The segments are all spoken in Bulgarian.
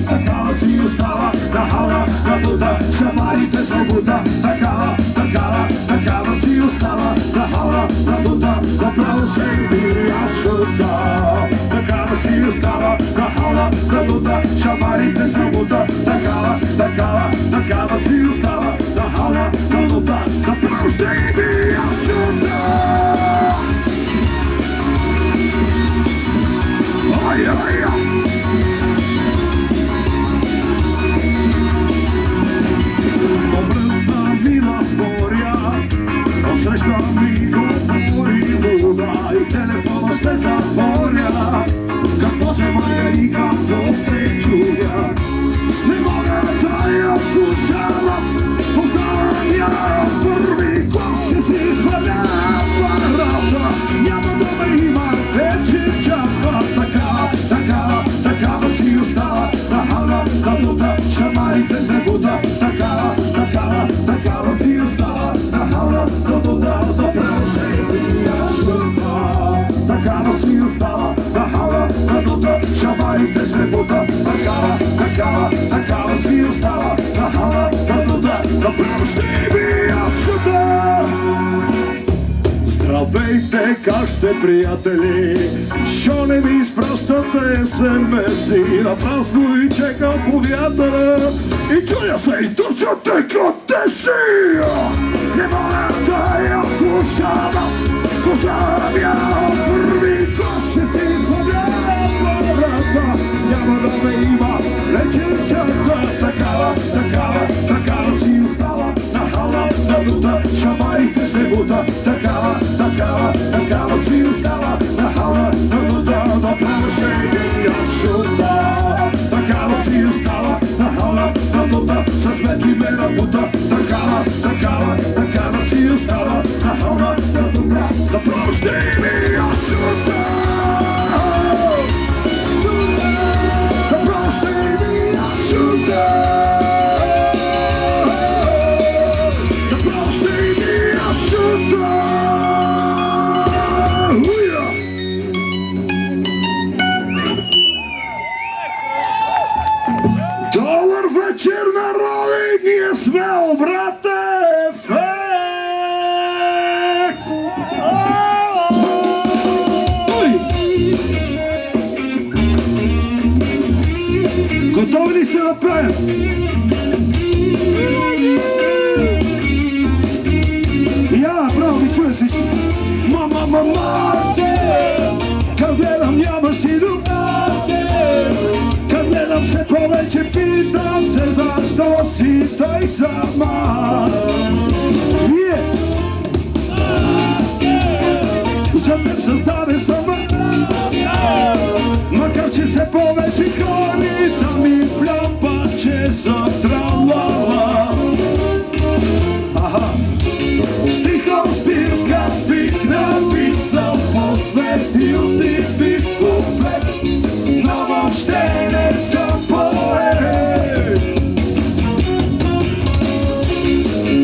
Такава си остава, нахална, надута, шамарите се бута. Такава си остава, нахална, надута, направо ще бия шута. Такава си остава, нахална, надута, шамарите се бута. Такава си остава, нахална, надута, направо ще бия шута. Обръзна вила споря, осреща ми говори вода и телефона ще затворя. Какво се мая и какво се чудя, не мога да я слушам аз. Познавам я първи клас, ще си изваля парата. Няма да ме има вече чаква. Такава си остава, нахална, надута, шамарите се бута. Такава си остава, нахална, надута, направо ще бия шута. Такава си остава, нахална, надута, шамарите се бута. Такава си остава, нахална, надута, направо ще бия шута. Здравейте, как сте, приятели? Шо не ми изпращате СМС-и? На празно и чекам по вятъра и чуя се и турците къде си. Не мога да я слушам аз. Познавам я първи клас, ще си извадя парата. Няма да ме има вече чаква. Такава си остава, нахална, надута, шамарите се бута. Такава си остава, нахална, надута, направо ще бия шута. Такава си остава, нахална, надута, със сметли ме набута. Такава си остава, нахална, надута, направо ще бия шута. Направо ще бия шута. Направо ще бия шута. Добър вечер, народи! Ние сме обратен ефект! Готови ли сте да пеем? Я направо ви чуя всички. Мамате, как гледам нямаш си другате. Как гледам се повече, питам се защо си тъй сама. Вие за теб създаде сама, макар че се повече корица ми пляпа, че са тралала. Стихом спирка бих написал, посветил ти бих куплет, но въобще не съм поет.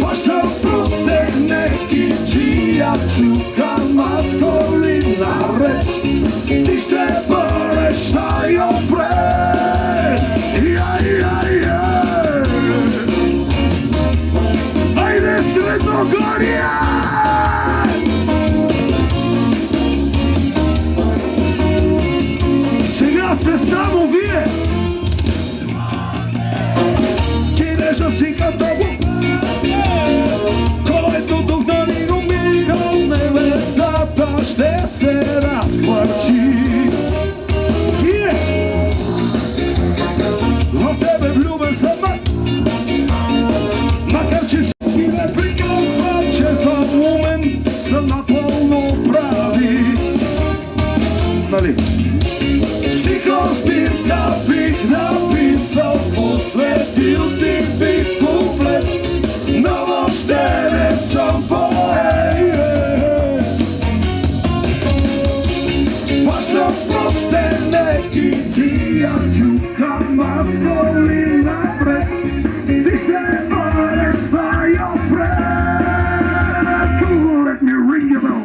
Баща простегнеки, чия чукам аз коли наред. Ти ще бъдеш най-опред. Айде Средногория! Сега сте само вие! Кинежа си като който дух на него мигал, невесата ще се разхвърчи. Вие! В тебе влюбен съм, макар че всички ме приказват, че съм умен, съм напълно прави. Нали? Стихом спирка бих написал, посветил ти бих куплет, но въобще не съм поет. Баща простенеки, чия чукам аз коли напред. Ти ще бъдеш най-опред. Let me ring your bell.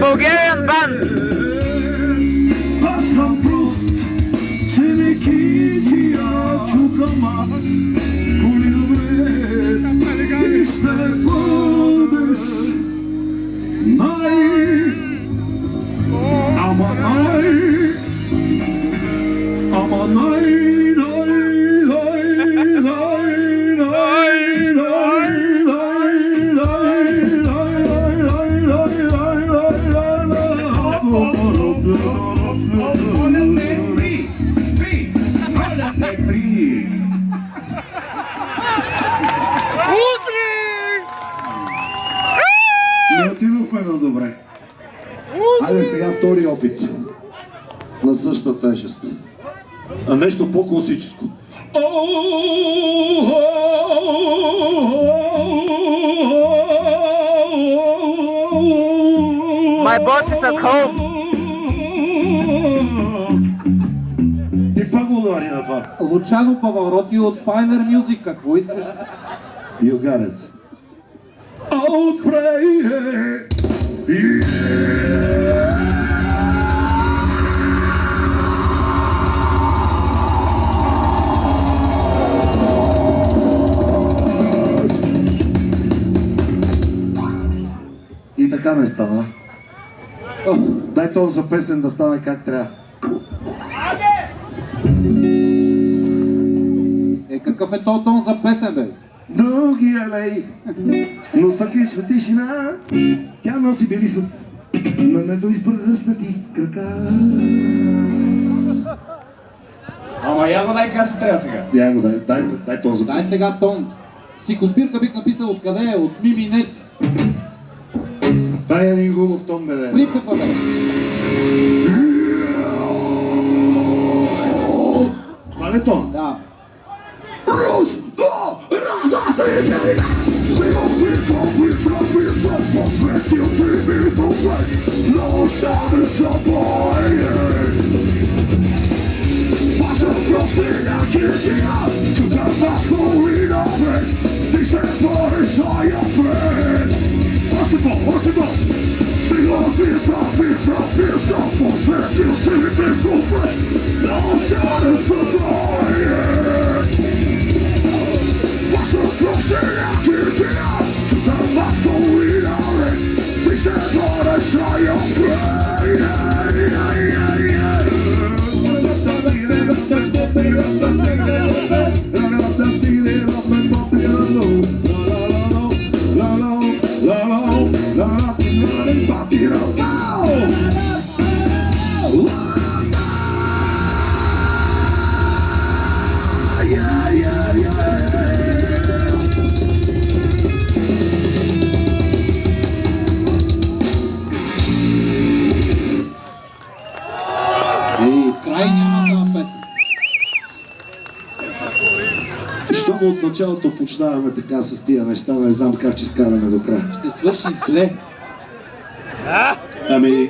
Bulgarian band. Аз съм прост, ценейки ти я чукам аз. Коли добре, ти ще бъдеш ама не отидохме на добре. Хайде сега втори опит на същата тежест. А нещо по-класическо. My boss is at home. Ти пак го удари на това. Лучано Павароти от Pioneer Music, какво искаш? You got it. I'll pray. И така не стана. Дай тон за песен да стане как трябва. Какъв е то тон за песен, бе? Дълги алей, носталгична тишина, тя носи белиса на недоизпръснати крака. Ама я го най-краси трябва сега. Я го дай тон за Дай песен. сега тон. Стихосбирка бих написал откъде е, от Миминет. Дай един хубав тон, бе. Припепа, бе. Това ли тон? Да. Раз, два, три, четири. Сега свикам, съм посветил ти ми добре. Да останеш собой. Аз съм простиня кития, чука маско и навек. Ти ще бъдеш своя френ. Още по! Стига ми съм посветил ти ми добре. Да останеш собой. Край няма тази песен. Щом от началото почнаваме така с тия неща, не знам как ще скараме до края. Ще свърши зле. Ами,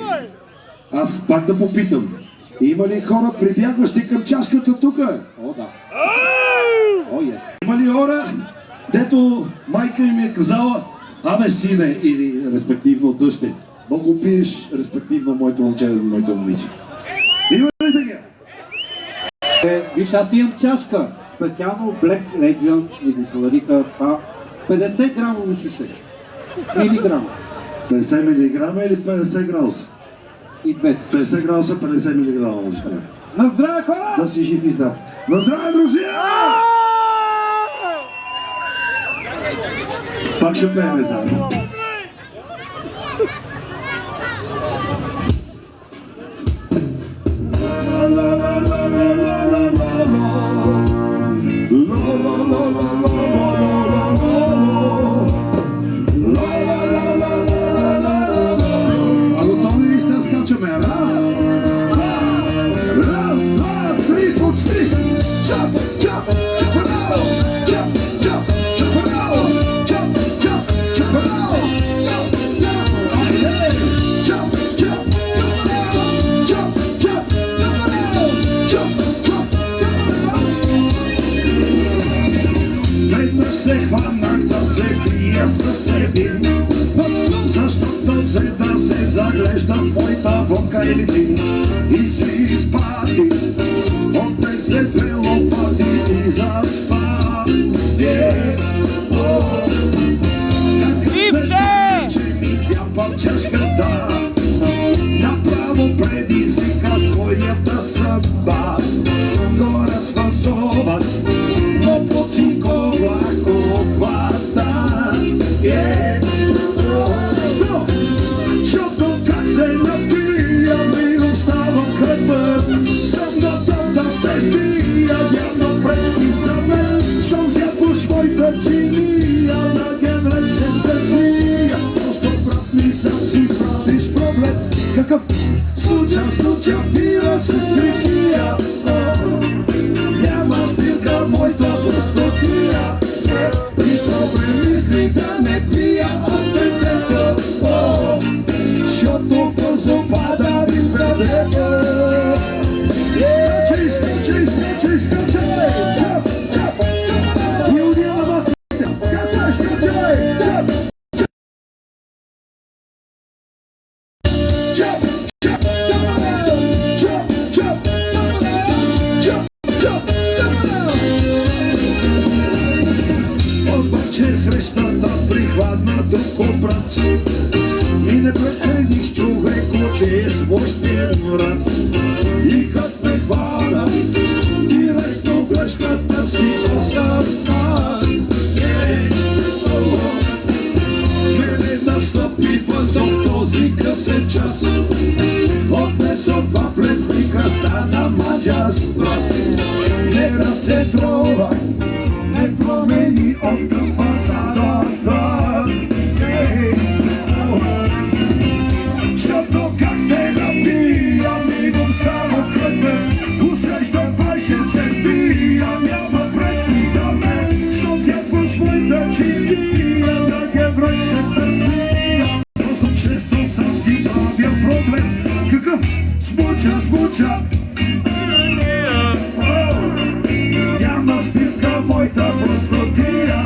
аз пак да попитам. Има ли хора прибягващи към чашката тук? О, да. О, ес. Има ли хора, дето майка им е казала: абе, сине, или респективно дъще, много пиеш, респективно моето момче, моето момиче. Има ли така? Виж, аз имам чашка. Специално Black Legion и го подариха това 50 грамово шише. Милиграма. 50 милиграма или 50 градуса? И двете. 50 градуса, 50 милиграма. На здраве, хора! Да си жив и здрав. На здраве, друзия! Пак ще пеем заедно. А готови ли сте да скачаме? Раз, два, три, почти! Чап, чап, чапарао! Чап, чап, чапарао! Чап, чап, чапарао! Чап, чап, айде! Чап, чап, чапарао! Чап, чап, чапарао! Чап, чап, чапарао! лети и си изпати от 10 лопати и заспа. Че ми зяпа в чашката, направо предизвика своята съдба. Го разфасоват, но подсинкова коловата. Що? Защото как се напия, вино става кръпът. Съм готов да се спия, няма пречки за мен. Щом зяпаш моята чиния, да ге влечем безия. Просто брат ми сам си правиш проблем. Какъв случа, бира се стрикия. Няма спирка моята простотия. И добре мисли да не пия от детето. Защото бързо пада ми брадето. Скачай! Чап! И отива басите. Скачай! Чап! Обаче срещата прихвана друг обрат. И не прецених човеко, че е свойствен рад. И като ме хвана, директно грешката си осъзна. Мене настъпи бързо в този късен час. Отнесох два плесника, стана маджа с прас. Не разцентрова, не промени от към фасадата. Защото как се напия, мигом става кръпен. Усещам паше се сбия, няма пречки за мен. Що зяпаш моята чиния, да ге връче безсия. Просто често съм си правя проблем. Какъв смуча? Няма спирка моята простотия.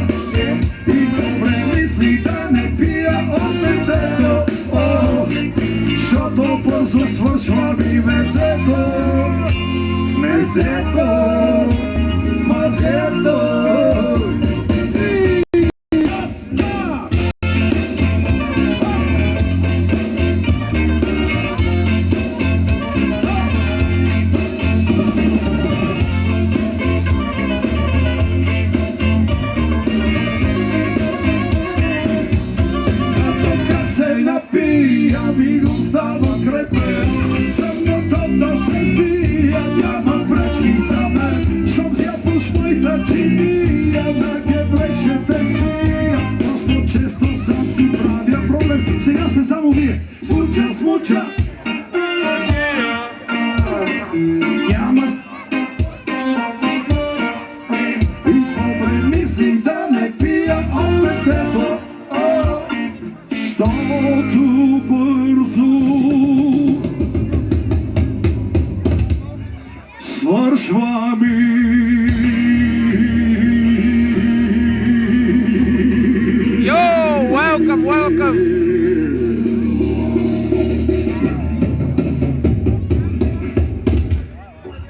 И добре мисли да не пия от детето. Защото бързо свършва ми мезето. Мазето. Мигом става крепен, съм готов да се сбия, няма пречки за мен. Щом зяпаш моята чиния, да ге влече безсия. Просто често съм си правя проблем. Сега сте само вие. Смуча. Няма и добре мисли да не пия от детето. Щото бързо свършва ми. Welcome.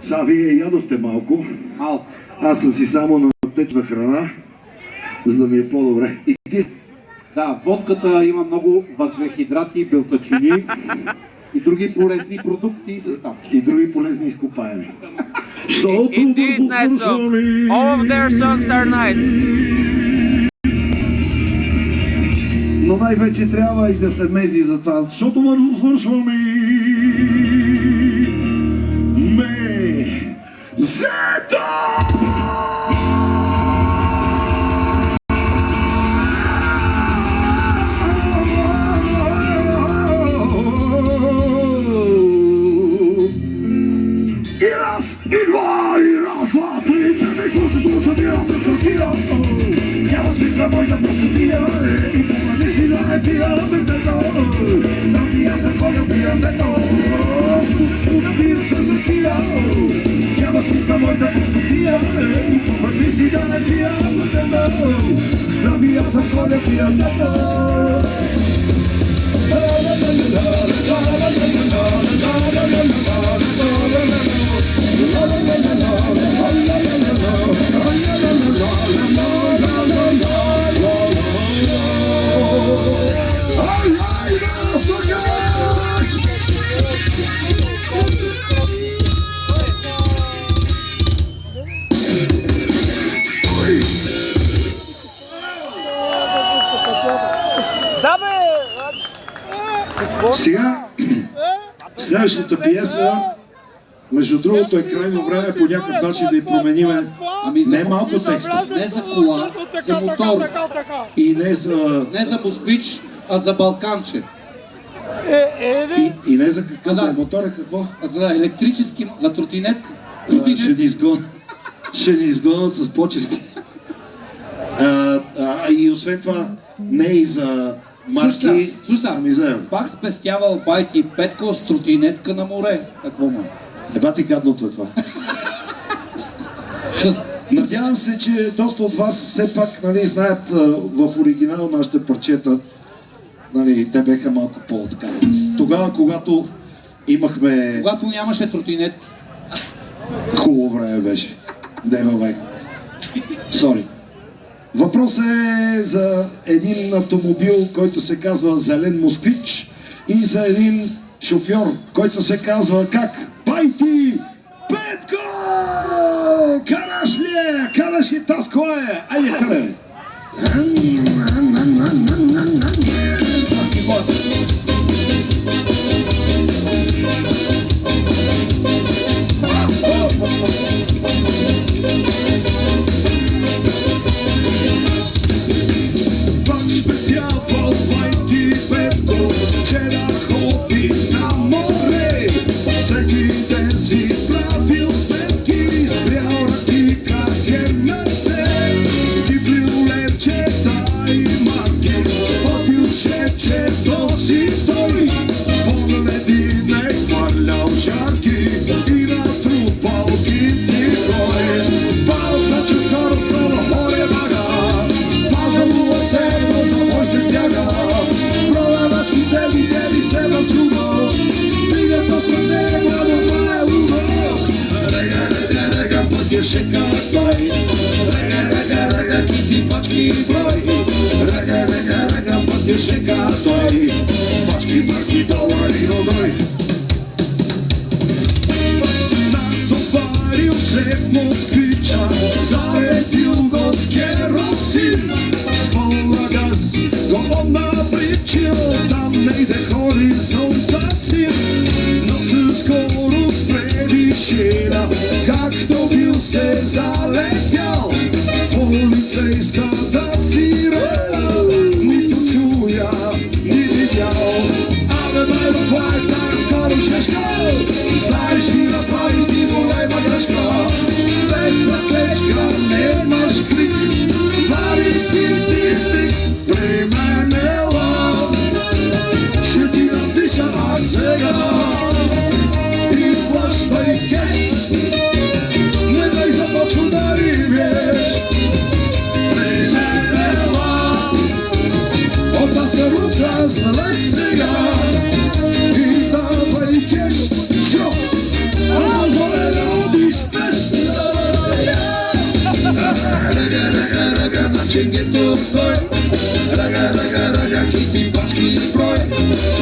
Сега вие ядохте малко. Аз съм си само на течна храна, за да ми е по-добре. И ти? Да, водката има много въглехидрати, белтачини и други полезни продукти и съставки. И други полезни изкопаеми. Indeed, nice song. All of their songs are nice. Но най-вече трябва и да се мези за това, защото бързо свършваме. Зето! Няма спирка моята простотия. И помисли да не пия детето. Но аз съм коня пия детето. Спира се за пия. Няма спирка моята простотия. И помисли да не пия детето. Но аз съм коня пия детето. Сега, следващата пиеса, между другото е крайно време по някакъв начин да й промениме не малко текста. Не за кола, за мотор. И не за... Не за москвич, а за балканче. И не за какъв Да. мотор е какво? А за електрически, за тротинетка. Ще ни изгонят с почести. И освен това, не и за марки, Слушай, ами за евро. пак спестявал байти Петко с тротинетка на море. Какво му е? Еба ти гадното е това. Надявам се, че доста от вас все пак, нали, знаят в оригинал нашите парчета. Нали, те беха малко по-така. Тогава, когато имахме... Когато нямаше тротинетки. Хубаво време беше. Дева век. Сори. Въпросът е за един автомобил, който се казва Зелен москвич, и за един шофьор, който се казва как? Байти Петко! Караш ли е? Караш ли таз кой е? Айде, къде? Пак спестявал байти Петко, вчера ходи на море. Всеки ден си правил сметки, спрял ръкика хермесе. Дивлил левчета и марки, водил шечето си той. Погледи не хвърлял жарки и натрупал кити брой. Пал значи скоро става море бага, пазало се, но за мой се стяга. Продавачките видели се в чудо, стигат до смъртне, младо това е лудо. Рега, рега, рега, пътя шека той, рега, рега, рега, кити пачки брой. Рега, рега, рега, пътя шека той, пачки, марки, долари, огой. Натоварил се в москвича, заредил го с керосин. С пълна газ го напричил, там не иде хоризонта си. Но със скорост предишира, както бил се залетял. Полицейската сирена, нито чуя, ни видял. Абе, бе, това е тази скоро шешка, знаеш ли направи ти голема грешка. Без сърдечка немаш крик, вари ти, при мен ела. Ще ти напиша аз сега и плащай кеш, не дай започва да ривеш. При мен ела, от тази каруца слез сега и давай кеш. Шо, аз море да одиспеш. Рага, рага, рага, на ченгето той, рага, рага, рага, кити пачки брой.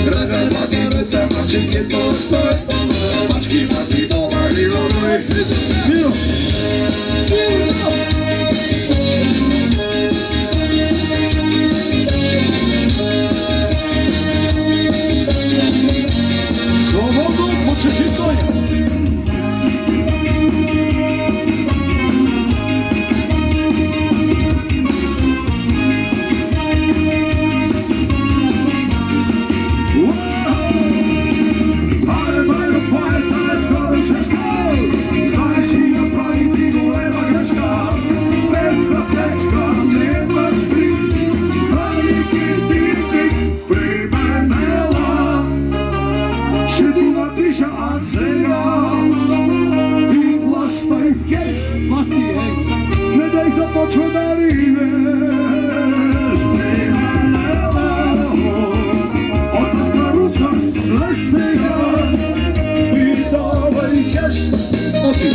Рага, вади ръта на ченгето той, пачки, марки, долари, огой. Миро! Свободно почеши коня! Не дай започва да ривеш. От тази каруца слез сега и давай кеш. Опи,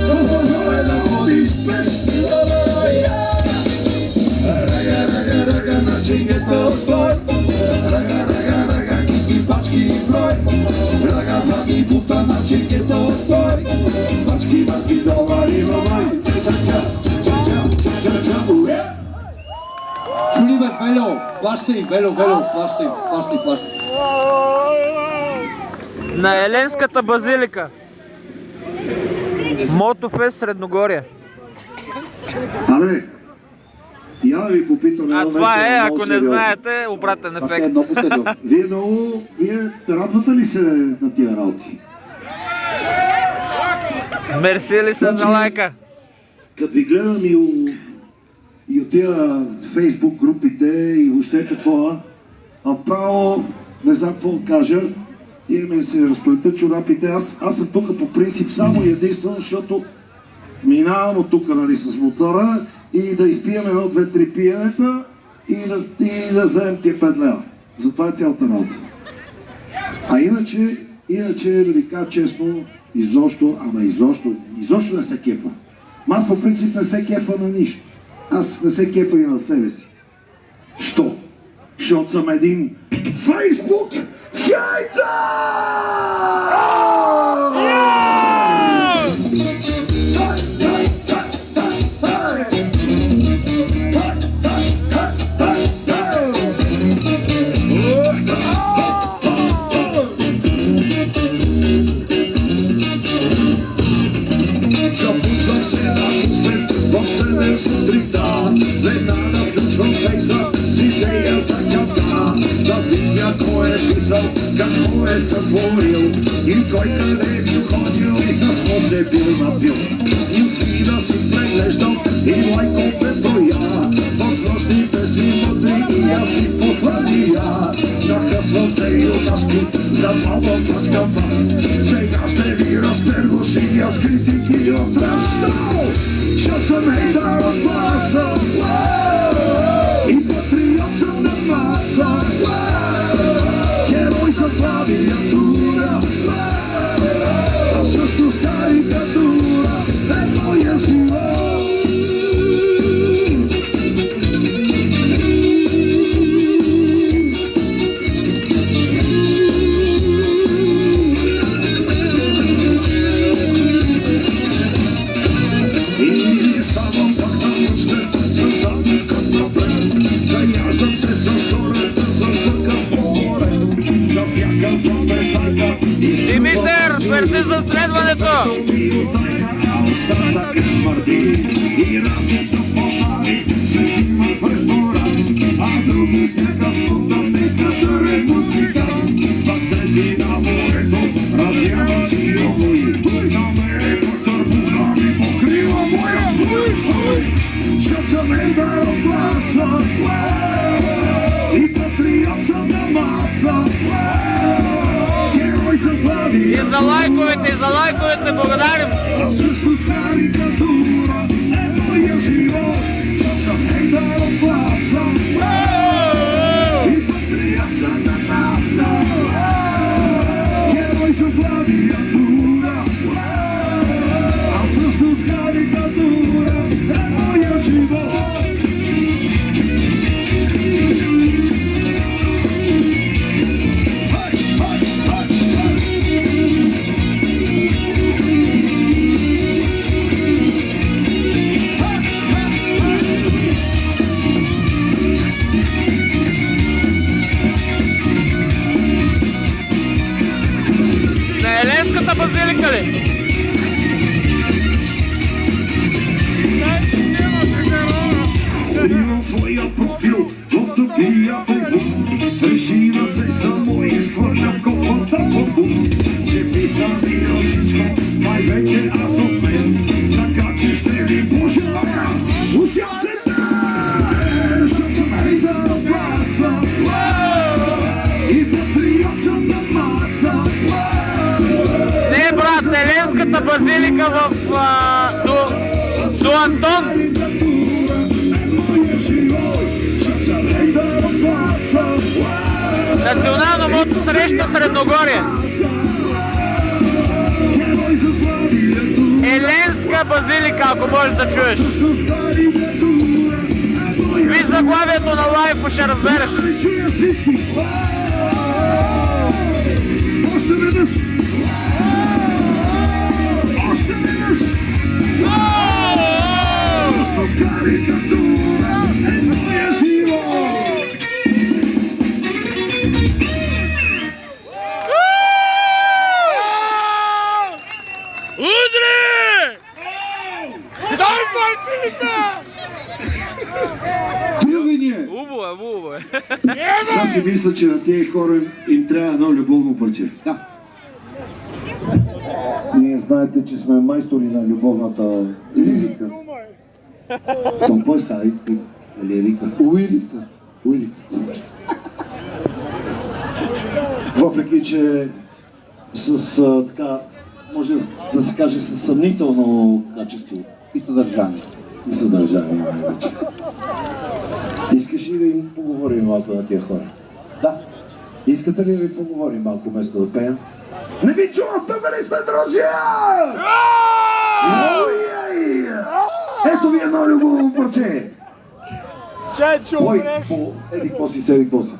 възможно е да ходиш спеш. Рага, рага, рага, на ченгето той, рага, рага, рага, кити пачки брой. Рага, вади бута на ченгето той, пачки, марки, долари, огой. Cha cha cha cha cha cha cha. плащай, Велю, плащай. На Еленската базилика. Мотофест Средногорие. Абе, я да ви попитам едно А нещо. това е, много ако не сериозно. знаете, обратен Това ще е ефект. много сериозно. Вие радвате ли се на тия работи? Мерси ли са за лайка? Като ви гледам и от тия фейсбук групите и въобще такова, право, не знам какво да кажа, и ме се разплетат чорапите. Аз съм тук по принцип само и единствено, защото минавам от тук, нали, с мотора и да изпием едно, две, три пиенета и да вземем тия 5 лева. Затова е цялата работа. А иначе да ви кажа честно, изобщо не се кефа. Аз по принцип не се кефа на нищо. Аз не се кефа и на себе си. Що? Защото съм един Фейсбук хейтър! Запускам се на концерт в 7 сутринта. Веднага включвам фейса с идея за кавка. Да видя кой е писал, какво е сътворил и кой къде е бил ходил и с какво се бил напил. Мисли да си преглеждам и лайкове броя. В нощните си мъдри и яви послания. Нахъсвам се юнашки, запалвам слачка вас. Сега ще ви разпергуши аз критики от разстал. Защото съм хейтър от гласа и патриот съм на маса. Герой съм клавиатура, а също с карикатура е моя живот. И ставам пак на нощта със задникът напред. Заяждам се с хората, с дъка с море. За всяка запетайка Димитър, мерси за следването! остатък е смърти и разните попави се снимат в ресторант, а други смята слутам некадър е музикант. Пак трети на морето развяват си обои, на мене по търбуха ми покрива моя буй. Защото съм хейтър от гласа и патриот съм на маса. Герой съм И клавиатура, за лайковете, благодарим! а също с карикатура е моя живот. Защото съм хейтър от гласа и патриот съм на маса. Герой съм клавиатура, а също с карикатура е моя живот. На Еленската базилика ли? Снимам своя профил в тъпия фейсбук. Реши да се само изхвърля в кофата с бамбук. Че писани от всичко, най-вече аз от мен. Така че ще ви пожелая усясете! Защото съм хейтър от гласа и патриот съм на маса. Не, брат, Еленската базилика до Антон. Национално мотосреща Средногорие. Еленска базилика, ако можеш да чуеш. Виж заглавието на лайфа, ще разбереш. Още веднъж! Защо с карикатура е моя живот? си мисля, че на тези хора им трябва едно любовно парче. Да. Ние знаете, че сме майстори на любовната лирика. То кой са? Лирика? Уирика. Въпреки, че с така, може да се каже, със съмнително качество И съдържание. и съдържание най-вече. Искаш ли да им поговорим малко на тия хора? Да. Искате ли да ви поговорим малко вместо да пеем? Не ви чувам, тук ли сте, друзья? Ой! Ето ви едно любовно парче! Ой, по еди какво си, седи какво си.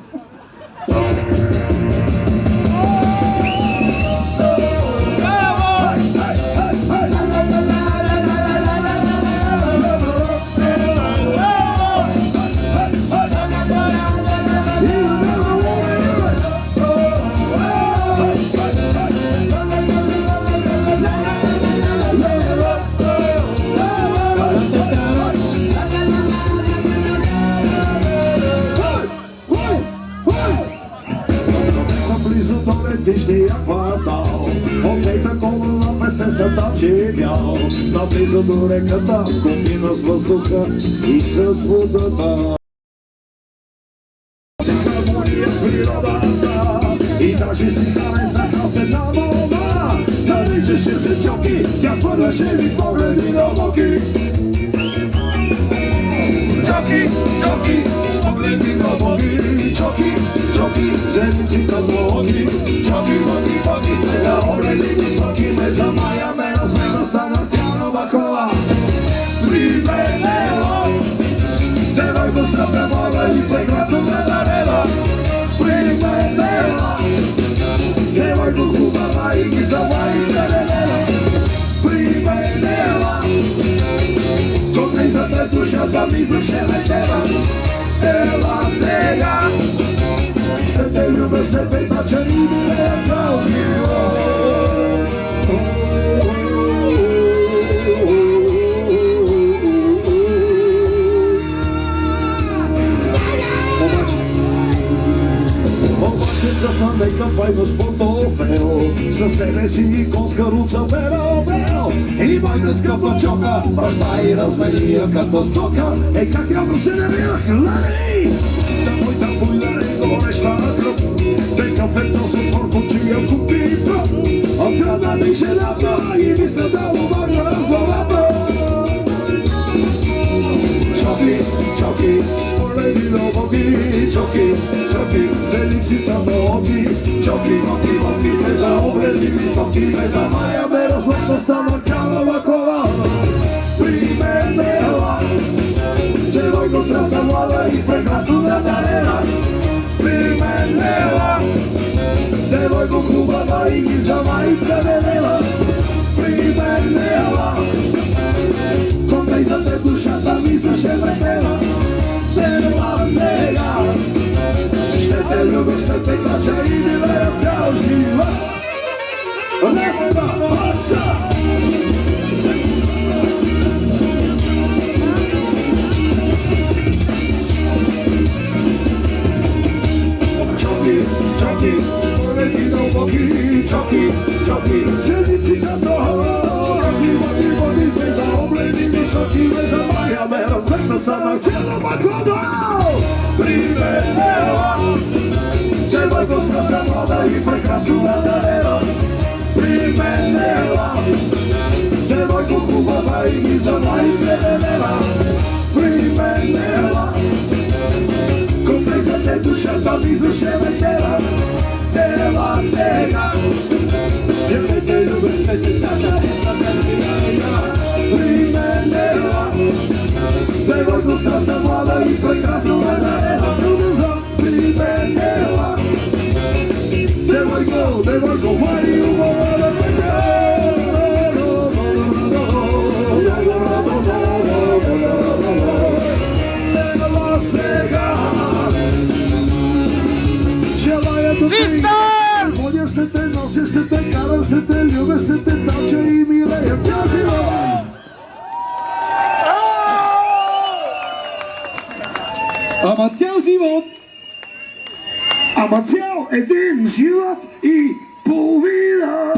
Дишния квартал, окейта колона песен тачи бял, наблизо до реката, комбина с въздуха и с водата. Си хармония с природата и даже си харесаха с една вълна. Наричаше се Чоки, тя хвърляше ми погледи дълбоки. Чоки, с погледи дълбоки. Чоки, зениците ноги. Чоки, на обреди високи ме замая, ме размеза, стана цяла бакова. Приведела, девойко страстна млада и прекрасно надарена. Приведела, девойко хубава и кисава и преведела. Приведела, тук за те душата ми зашеметела. Ела сега, ще те любя, ще те тача и милея цял живот. Обаче цъфна кампайно с портофел, със себе си конска руца бел. И майка скъпа чока, баща и размени я като стока. Ей, как явно се намирах, лали! Гореща кръв, такъв е този отвор, по чия купи пръв. Отграда ми жената и ми се дало върна с главата. Чоки, спорени дълбоки. Чоки, зениците ноги. Чоки, слеза обреди високи. Ме замая, ме разлепна, стана цяла бакова. Применела, девойко страстна млада и прекрасно надарена. Применела, девойко хубава и гизава и преведела. Применела, контай за те душата ми зашеметела. Ела сега, ще те любя, ще те кача и милея цял живот. Лева, отца! Чоки, спорени дълбоки. Чоки, седиците ноги. Води, слеза облени високи. Ме замая, ме разлепна, стана цяла бакова. Приведела, девойко страстна млада и прекрасно надарена. Применела, девойко хубава и гизава и преведела. Применела, контай за те душата ми зашеметела. Ела сега, ще те любя, ще те тача и применела, девойко страстна млада и прекрасно надарена. Применела, девойко, май любова да те ела сега. Sister! Водя ще те нося, ще те карам, ще те любя, ще те тача и милея цял живот. Ама цял живот! Ама цял един живот и половина.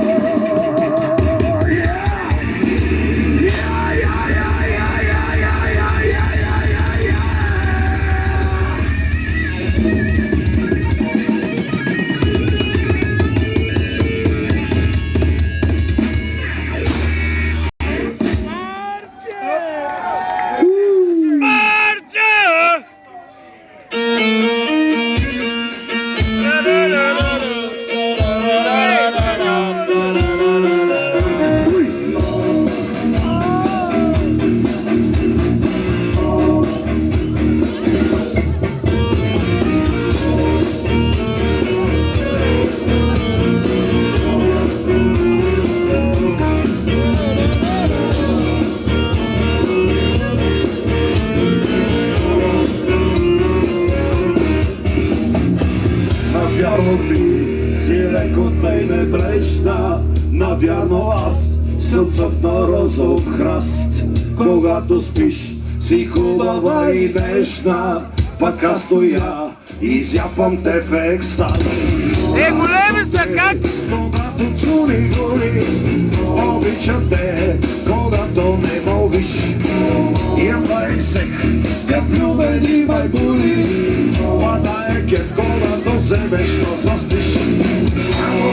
Навярно ти си лекота и небрежна, навярно аз съм цъфна розов храст. Когато спиш си хубава и нежна, пък аз стоя и зяпам те в екстаз. Големи са как? Когато чули голи, обичам те, когато не мовиш. Имам всех, как влюбени майбули, пада е кеф, когато вземеш, но заспиш. Само,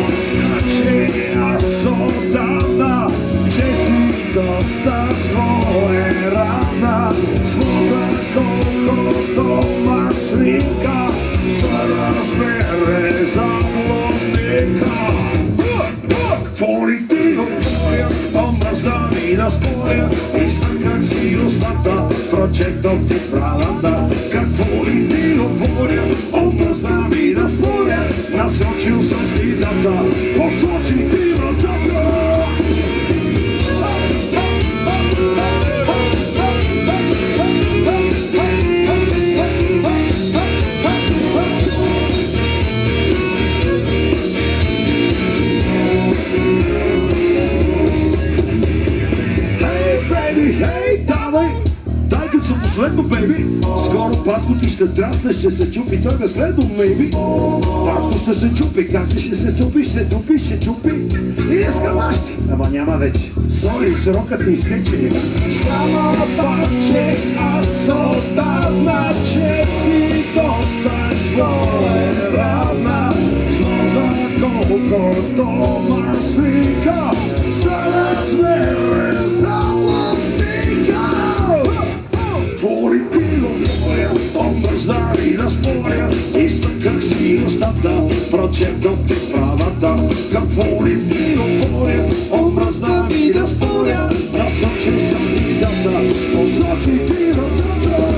че аз отдавна, че си доста своерана, с мозък колкото маслинка, за размер е за лодника. Какво ли ти говоря, омръзна ми да споря, изтъкнах си устата, прочетох ти правата. Какво ли ти говоря, омръзна ми да споря, насочил съм ти дата, посочи ти вратата. Последно, бейби, скоро Патко ти ще трасне, ще се чупи, той ме следва, мейби. Патко ще се чупи, как ти ще се чупи, ще чупи, ще чупи. И искам още, ама няма вече. Сори, срокът не изтече. Става паче, аз отдавна, че си доста своерана. С мозък колкото маслика, за размер е за лодника. Какво ли ти говоря, омръзна ми да споря, изтъках си устата, прочетох ти правата. Какво ли ти говоря, омръзна ми да споря, насочил съм ти дата, посочи ти вратата.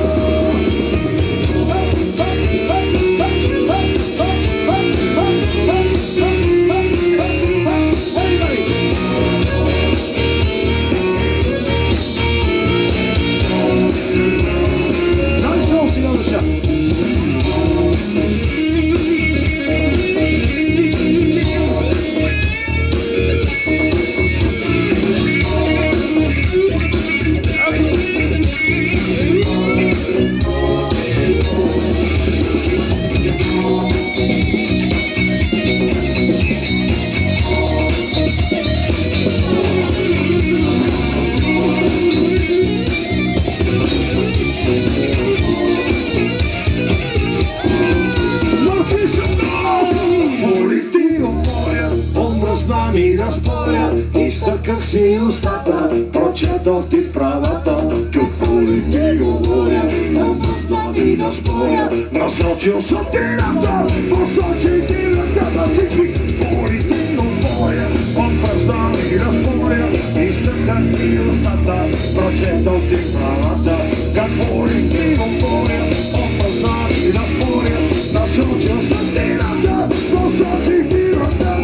Изтъках си устата, прочетох ти правата. Какво ли ти говоря, омръзна ми да споря, насочил съм ти дата, посочи ти вратата. Всички, какво ли ти говоря, омръзна ми да споря, изтъках си устата, прочетох ти правата. Какво ли ти говоря, омръзна ми да споря, насочил съм ти дата, посочи ти вратата.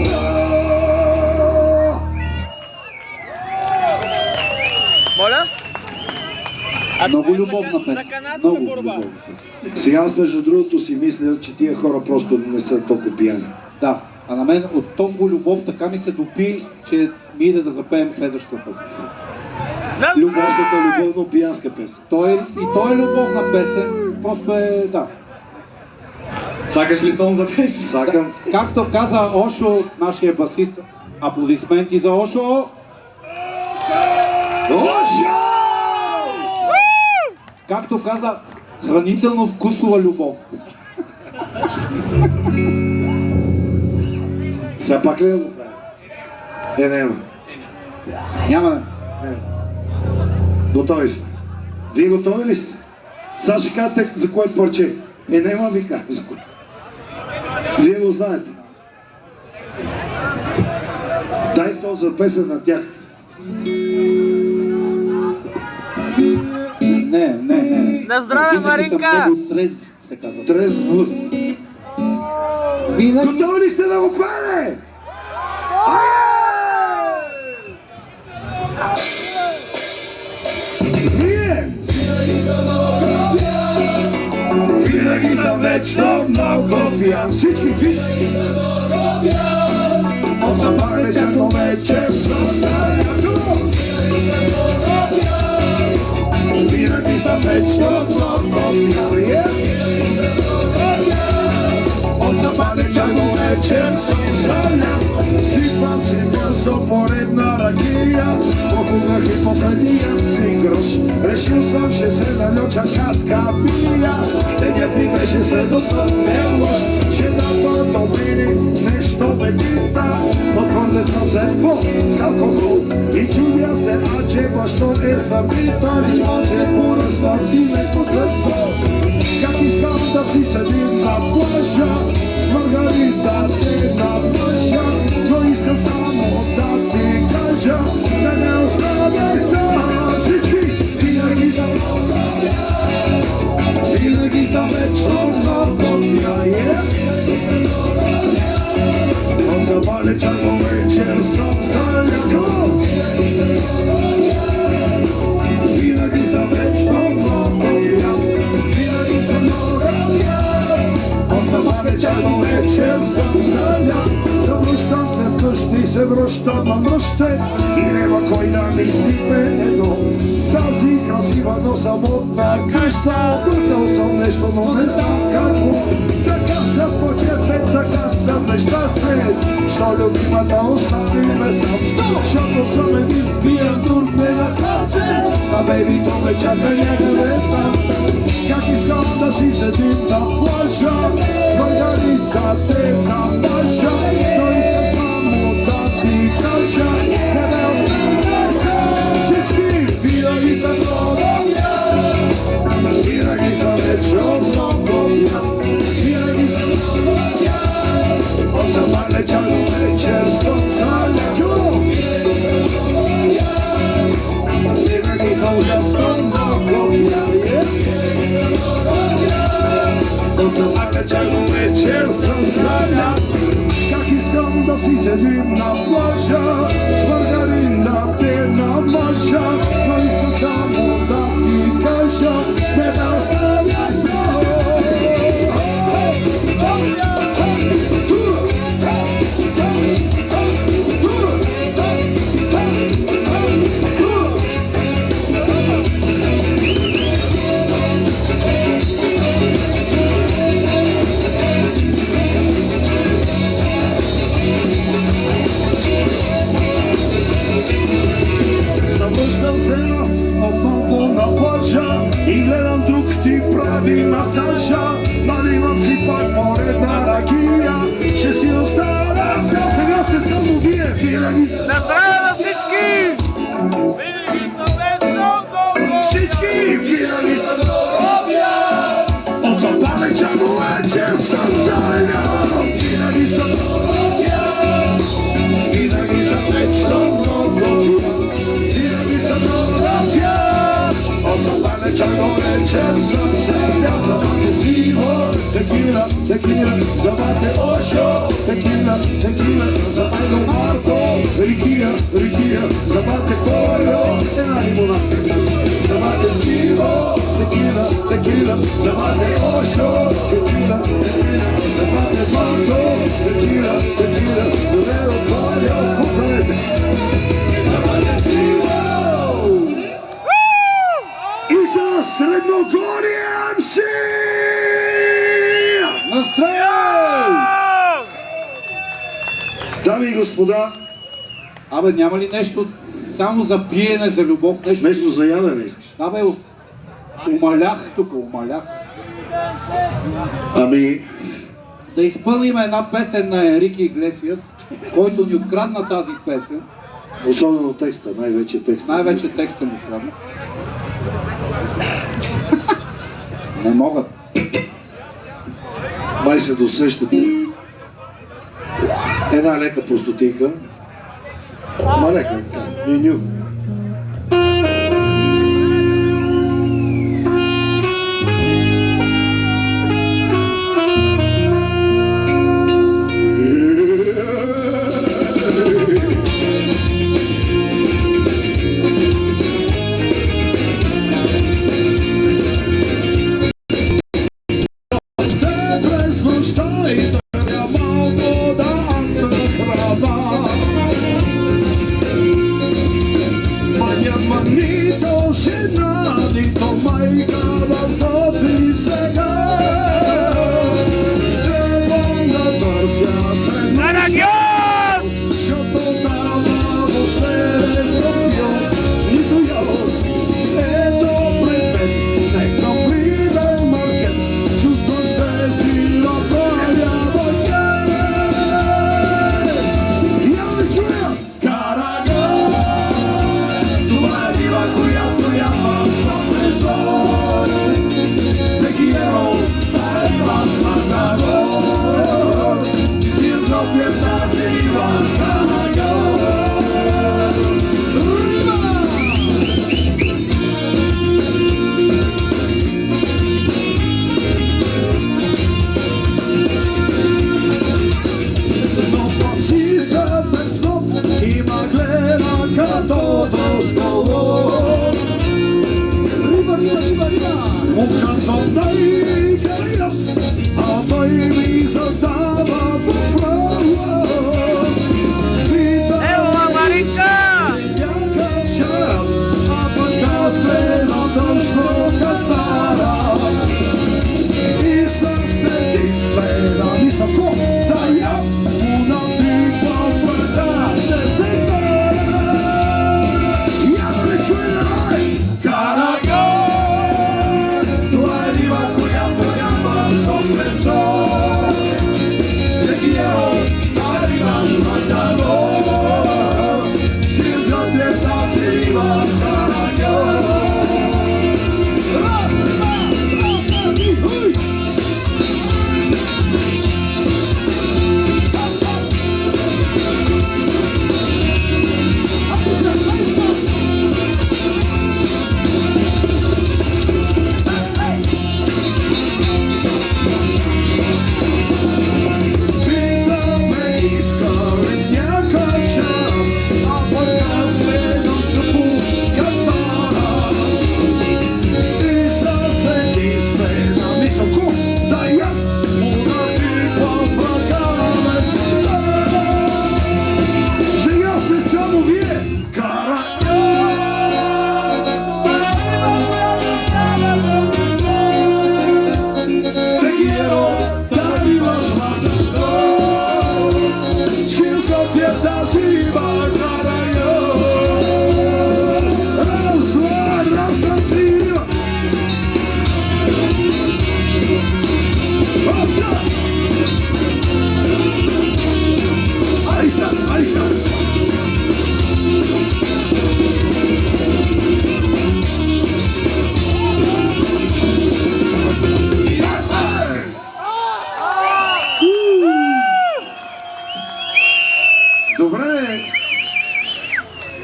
Моля? Много любовна песен. Много любовна песен. Сега аз между другото си мисля, че тия хора просто не са толкова пияни. Да, а на мен от толкова любов така ми се допи, че ми иде да запеем следващата песен. Любовната любовно-пиянска песен. И той е любовна песен, просто е, да. Сакаш ли тон за песен? Сакам. Както каза Ошо, нашия басист, аплодисменти за Ошо. Ошо! Както каза, хранително вкусова любов. Сега пак ли да го правим? Няма. Няма да. Готови сме. Вие готови ли сте? Сега ще кажете за кое парче. Няма ви как за кое. Вие го знаете. Дай то за песен на тях. Не. На здраве, Винаги Маринка! съм много трезв, се казва. Трезво. Винаги... Готови ли сте да го пеем? Вие! Винаги съм вечно много пиян. Всички винаги съм много пиян. От запале черно вечер съм санято. Винаги съм вечно много пиян. От запале черно вечер съм санято. Сипам си бързо поредна ракия. Покугах и последния си грош. Решил съм, ще се налюча катка пия. Денят ми беше следото не лош. Ще дава добрини, нещо ме пита. Но твърде съм се спо с алкохол. И чудя се, а че бащо е събита. И може поръсвам си нещо след сол. Как искам да си седим на плажа. С маргарита те на мъжа. Но искам само да ти кажа. Да не оставяй сам. Всички винаги съм много пиян. Винаги съм вечно много пиян. От запале черно вечер съм залято. Винаги съм вечно много пиян. Винаги съм много пиян. От запале черно вечер съм залято. Завръщам се вкъщи, се връщам на мръще. И няма кой да ми сипе едно. Тази красива, но самотна къща. Бъркал съм нещо, но не знам какво. Така съм почерпен, така съм нещастен. Що любимата остави ме сам. Защото съм един пиян друг ненагласен. А бейбито ме чака някъде там. Как искам да си седим на плажа. С маргарита те на мъжа. Но искам само да ти кажа. Не ме оставяй сам. Всички винаги съм много пиян. Винаги съм вечно много пиян. Винаги съм много пиян. От запале черно вечер съм залято. Винаги съм ужасно много пиян. От запале черно вечер съм залято. Как искам да си седим на плажа. С маргарита те на мъжа. Но искам само да ти кажа. Не да оставя сам. Завръщам се аз отново на плажа и гледам тук ти прави масажа. Наливам си пак поредна ракия. Ще си остана сега сте само вие. Винаги са На здраве на всички! Винаги съм вечно много всички. Винаги са много пиян. От запале черно вечер съм залято. Винаги съм много пиян. Винаги съм вечно много пиян. Винаги съм много пиян. От запале черно вечер съм залято. Забате сиво, текила, текила. Забате Ошо, текила, текила. Забате Марко, рикия, рикия. Забате Коло, една лимонадка. Забате сиво, текила, текила. Забате Ошо, текила, текила. Забате Марко, текила, текила. Забате Коло, купете. Забате сиво. И за Средногорие МС! Настроение! Дами и господа, Абе, няма ли нещо само за пиене, за любов, нещо? нещо за ядене искаш? Абе, умалях тук, умалях. Ами, Да изпълним една песен на Енрике Иглесиас, който ни открадна тази песен. особено текста, най-вече текста. Най-вече текста ми открадна. Не могат. Май се досещате. Една лека простотинка. Ма лека, ню-ню.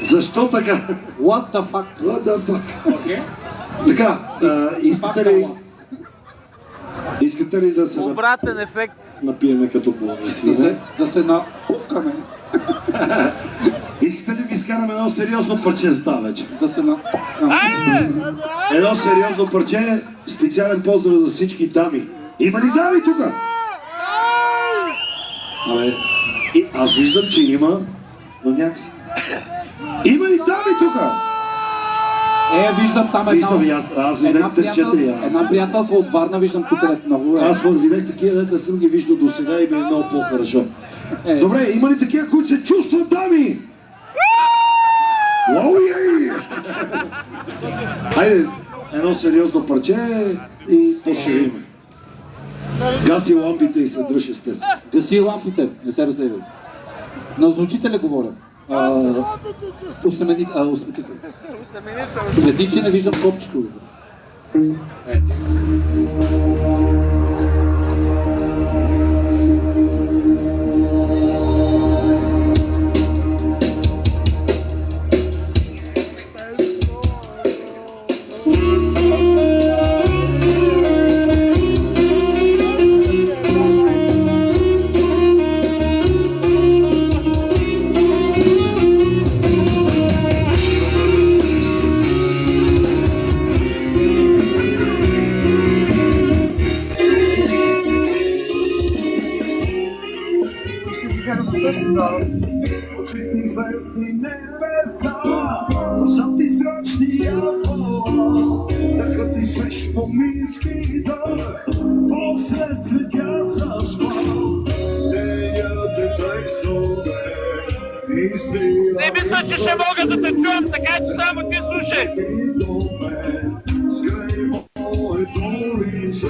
Защо така? What the fuck? What the fuck? Така, искате ли да се Обратен ефект. напиеме като болни свине? Да се накукаме. Искате ли ви изкараме едно сериозно парче за това вече? Да се накукаме. Едно сериозно парче, специален поздрав за всички дами. Има ли дами тук? Абе, аз виждам, че има, но някакси. Има ли дами тук? Виждам там Виждам и аз видях 3-4. Една приятелка от Варна, виждам тук много. Аз видях такива, да съм ги виждал до сега и ми е много по-хорошо. Добре, има ли такива, които се чувстват, дами? Уау-ей! Хайде, едно сериозно парче и после ще видим. Гаси лампите и се дръж естествено. Гаси лампите, не се разсейвай. На озвучителя говоря. Осветител. Свети, че не виждам копчето. Очите звезди небеса, носят издръчния вод, дъхът ти свеж помински дъх, после светя заспал, денят е преснове, избира. Не мисля, че ще мога да те чуем, така че само ти слушай. Сгрей моето лице.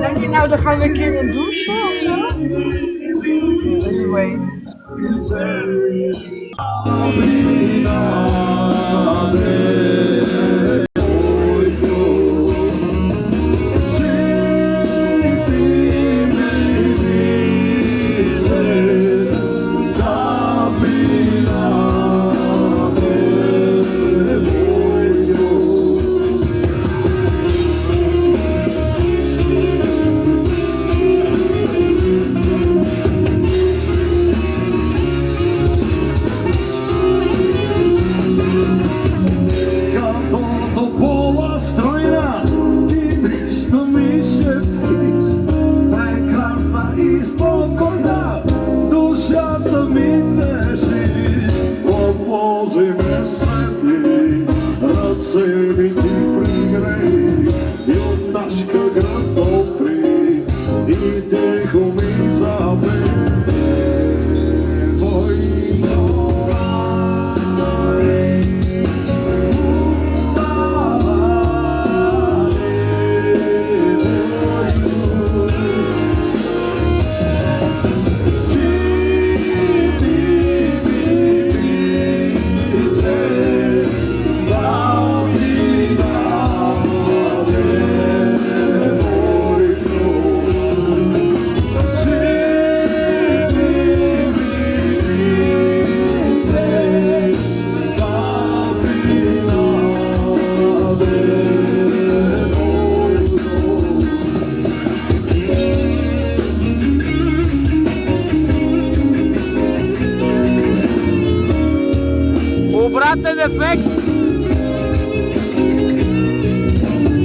Denk je nou, dan gaan we een keer een douchen of zo? Anyway. Обратен ефект.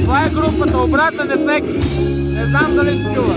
Това е групата Обратен ефект. Не знам дали се чува.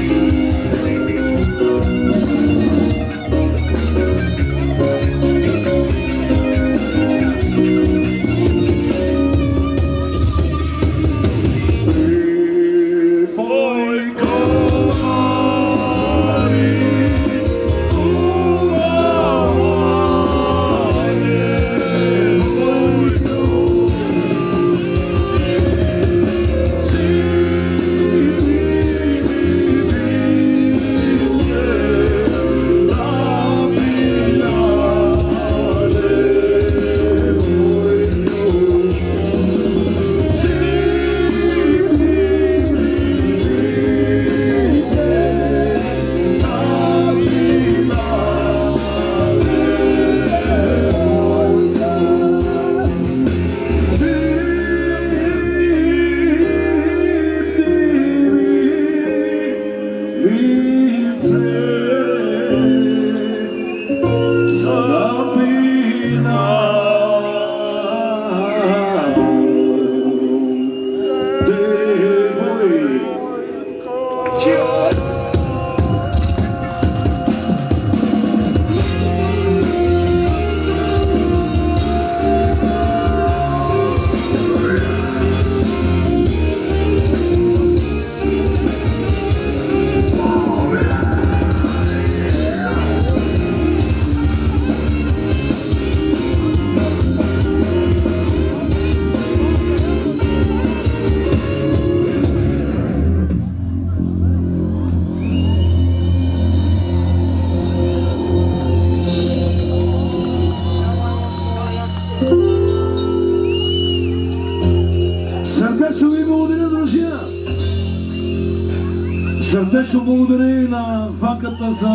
Сърдечно благодаря и на ванката за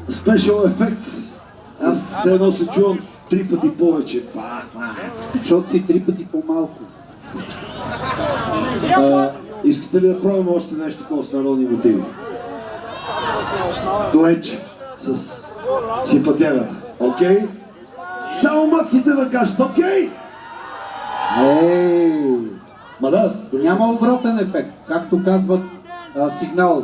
Special Effects. Аз все едно се чувам 3 пъти повече. Защото си 3 пъти по-малко. Искате ли да пробваме още нещо такова с народни мотиви? Дуетче с симпатягата. Окей? Само маските да кажат, окей? Ей! Ма да, Няма обратен ефект. Както казват сигнал.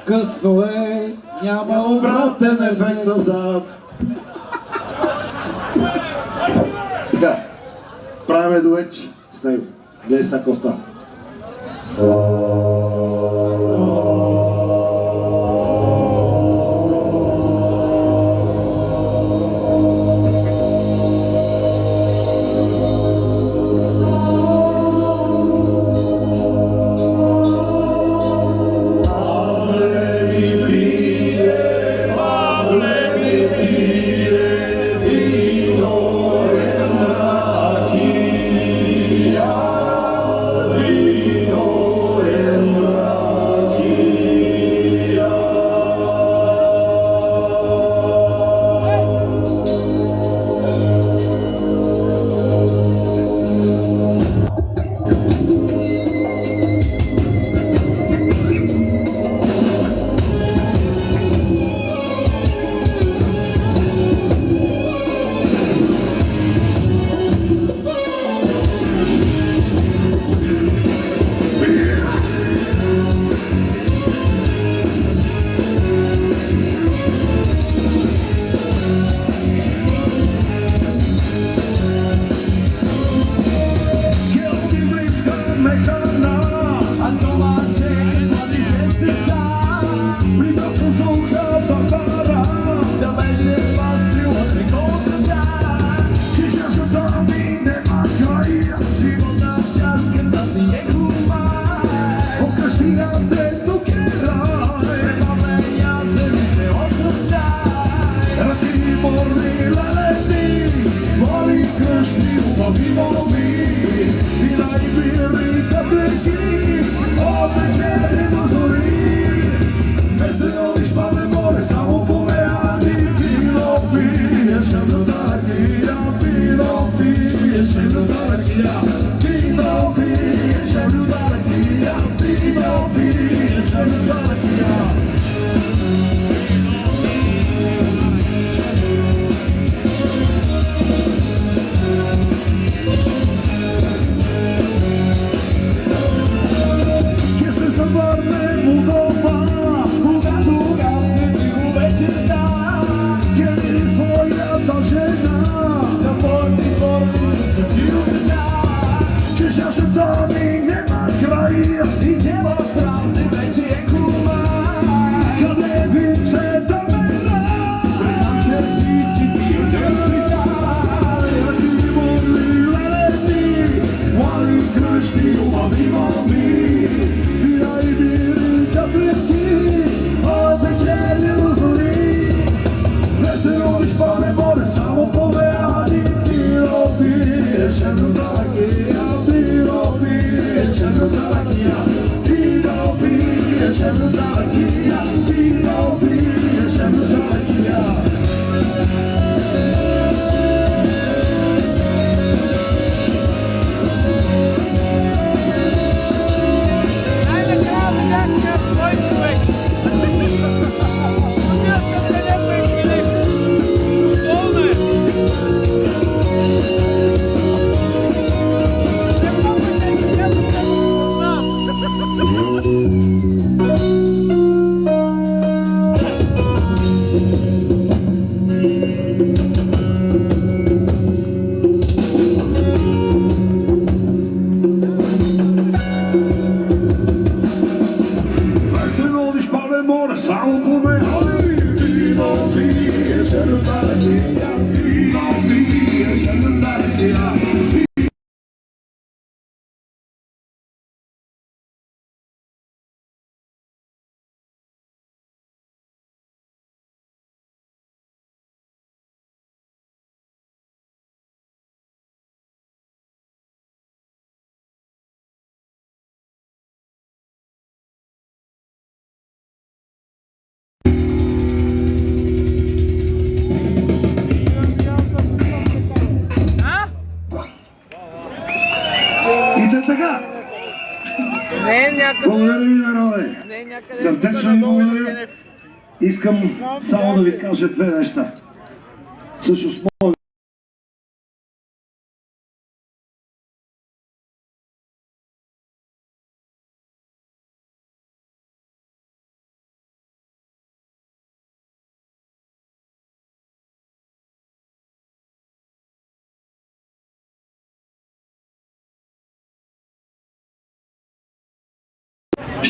Късно е, няма обратен ефект назад. Така, правиме дуетче с него. Гледай сега какво става. Само по мен, вино пие, се рададе, някъде... Благодаря ви, народе. Не е някъде... Сърдечно тук ви надолу, благодаря. Генев. Искам само да ви кажа две неща. Всъщност,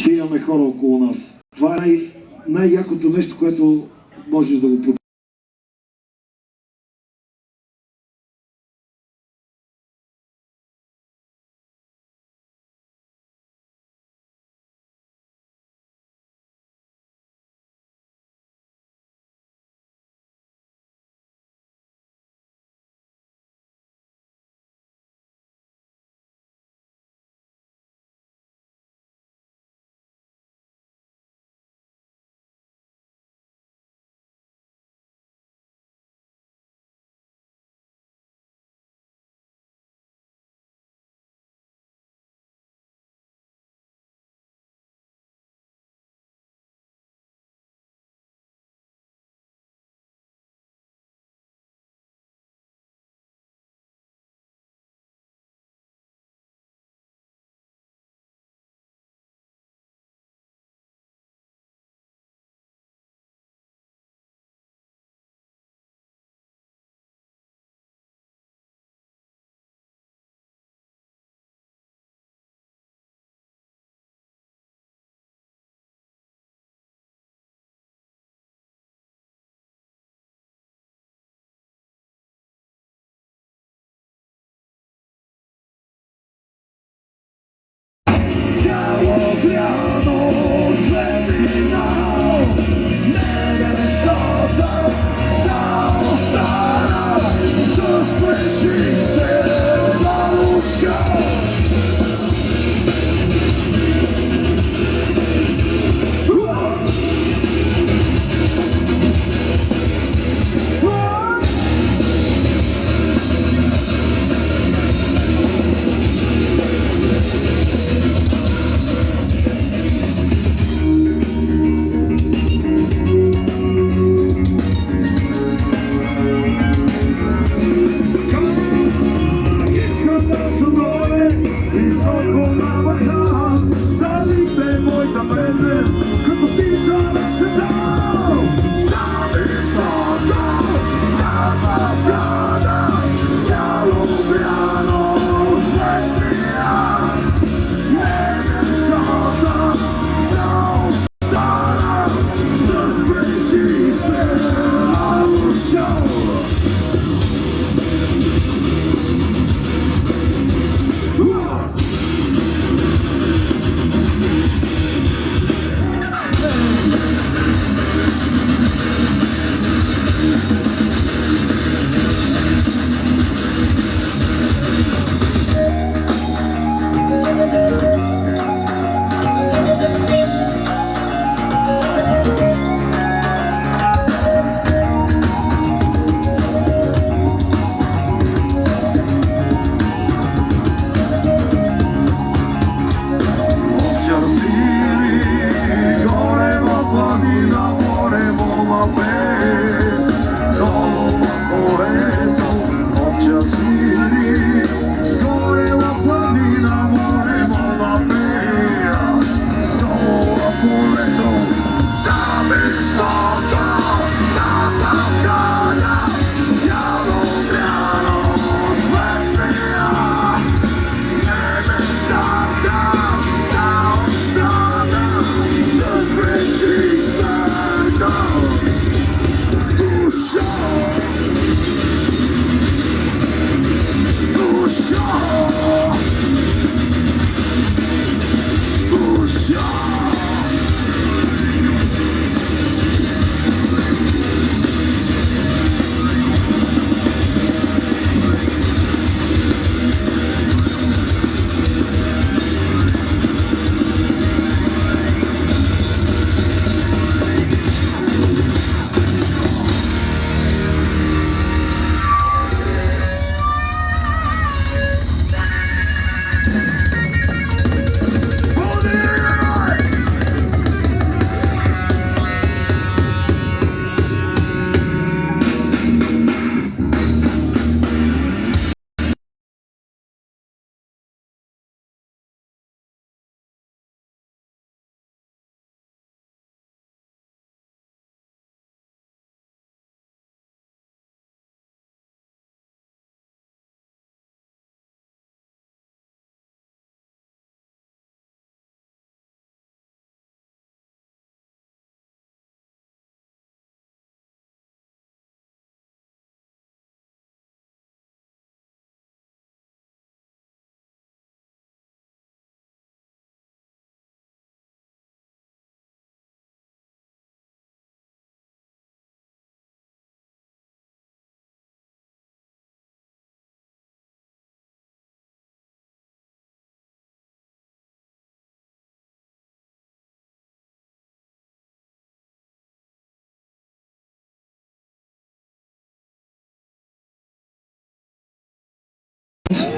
ще имаме хора около нас. Това е най-якото нещо, което можеш да го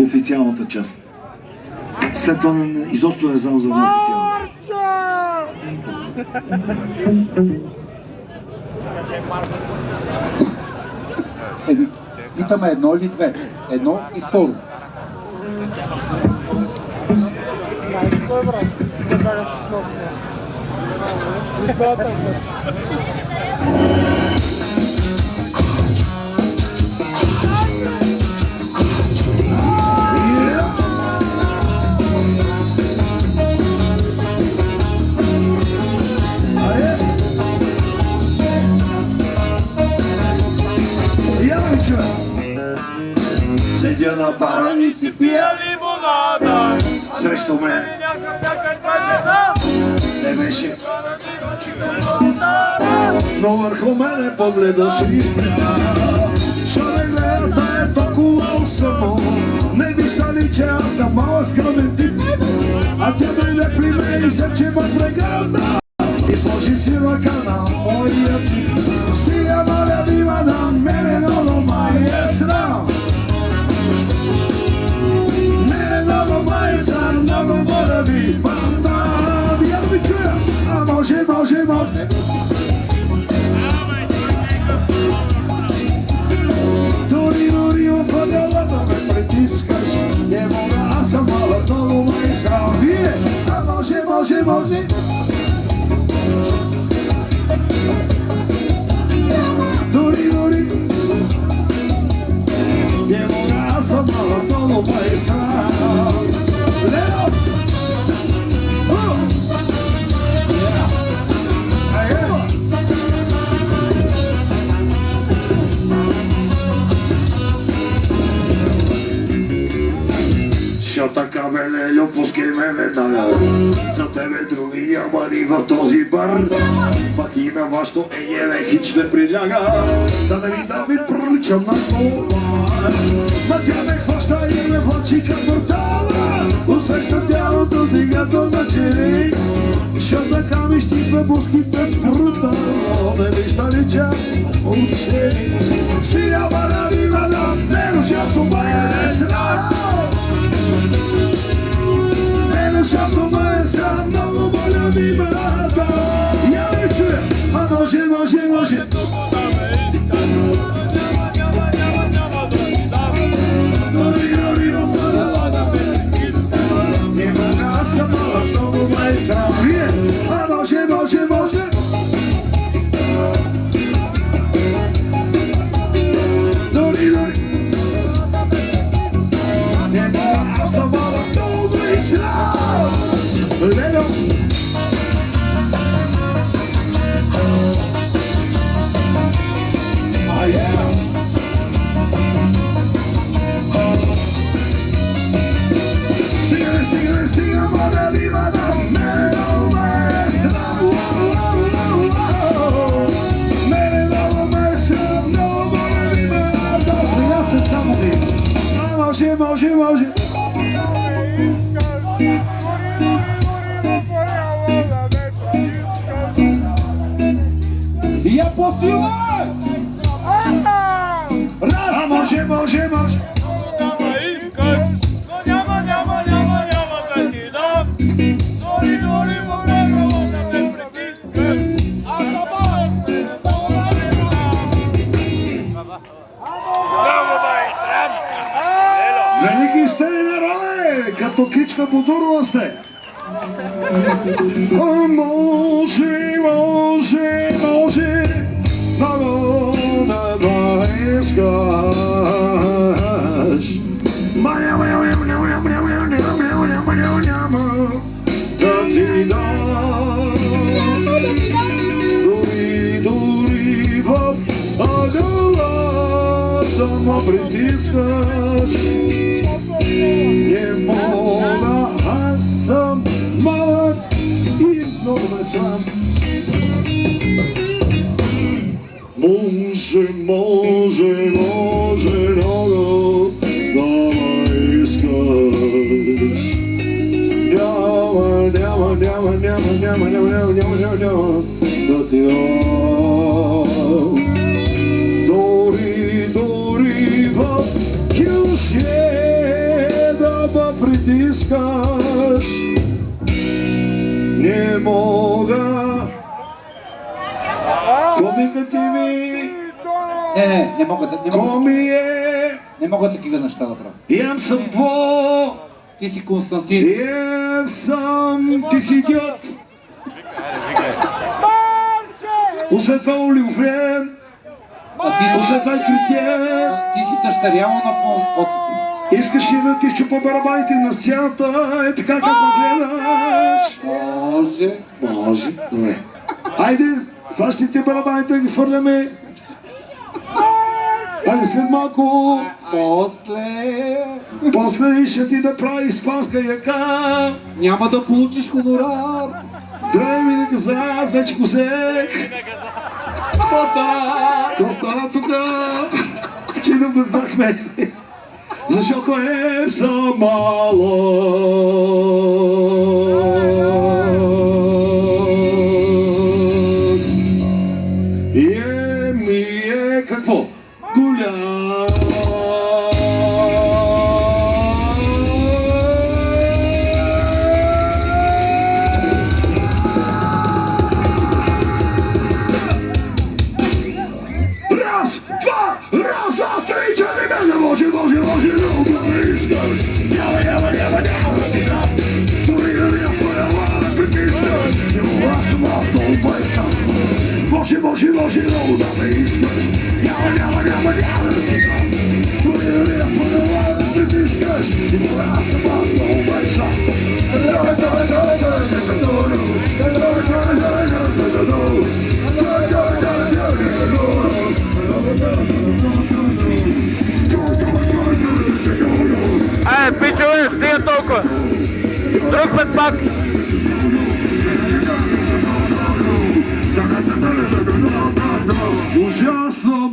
официалната част. След това изобщо не знам за официалната. Питаме едно или две. Едно и второ. Кой брат? Не бягаш копния. Двата брат. Седя на бара и си пия лимонада. Срещу мен не беше, но върху мене погледа си спря. Що ме гледата е толкова само, не вижда ли, че аз съм малък скромен тип. А тя дойде при мен и се че ме прегърна и сложи си ръка на моя цип. Стига, моля ви, мадам, мене много май е срам. Много моля ви, банда, я да ви чуя, а може. Дори опадала да ме притискаш, не мога, аз съм малък, много ме срам. Вие, а може. Дори, не мога, аз съм малък, много ме срам. Що така, бе, Лелю, пускай ме веднага. За тебе други няма ли в този бар? Пак и на вашето егеле хич не приляга. Да не ви да ви проличам на слова. Ма тя ме хваща и ме влачи към портала. Усеща тялото зигато на черей. Що така ми щипва буските брутално. Не вижда ли час учей? Стига бара ви мадам, не нощя с това е срам. Часто ме е срам, много моля ми брата. Я не чуя, а може. Дори опадала да ме притискаш, не мога, аз съм малък, много ме е срам. Вие, а може. Дори, не мога, аз съм малък, много ме е срам. Lego. Oh yeah. Stiga, moda viva da meno maestra. Meno maestra, no moda viva da. Сега сте само ви. Може. Я по-сила! Раз! А може! Няма да ти дам. Дори моля да ме притискаш. Аз съм малък, много ме срам. Велики сте, народе! Като кичка по дурова сте! Може, много да ме искаш. Ма няма да ти дам. Дори в ъгъла да ме притискаш. Не мога, аз съм малък и много ме срам. Може много да ме искаш. Няма да ти дам. Дори в кюшето притискаш. Не мога. Комикативи, Не мога да... ко ми е? Не мога такива неща да правя. Ям съм тво, Ти си Константин. ям съм, ти си идиот. Освен това Оливрен, А ти освен това и Кретен. Ти си дъщеря му на коцата. Искаш ли да ти щупа барабаните на сцената, е така как ме гледаш? Може. Може, добре. Айде, фащите барабаните да ги фърляме. Айде след малко, после ще ти направи испанска яка. Няма да получиш хонорар. Трябва ми да каза, аз вече го взех. Коста тука, че не бъдахме. Защото е за мало. Ми е какво? Голям. Раз, два, три, четири, може, много да искаш. Няма да ти дам. Дори да ми направя да притискаш. Аз съм много бързам. Може, много да ме искаш. Няма да ти дам. Дори да ми направя да притискаш. Аз съм много бързам. Пичове, стига толкова. Друг път пак. Ужасно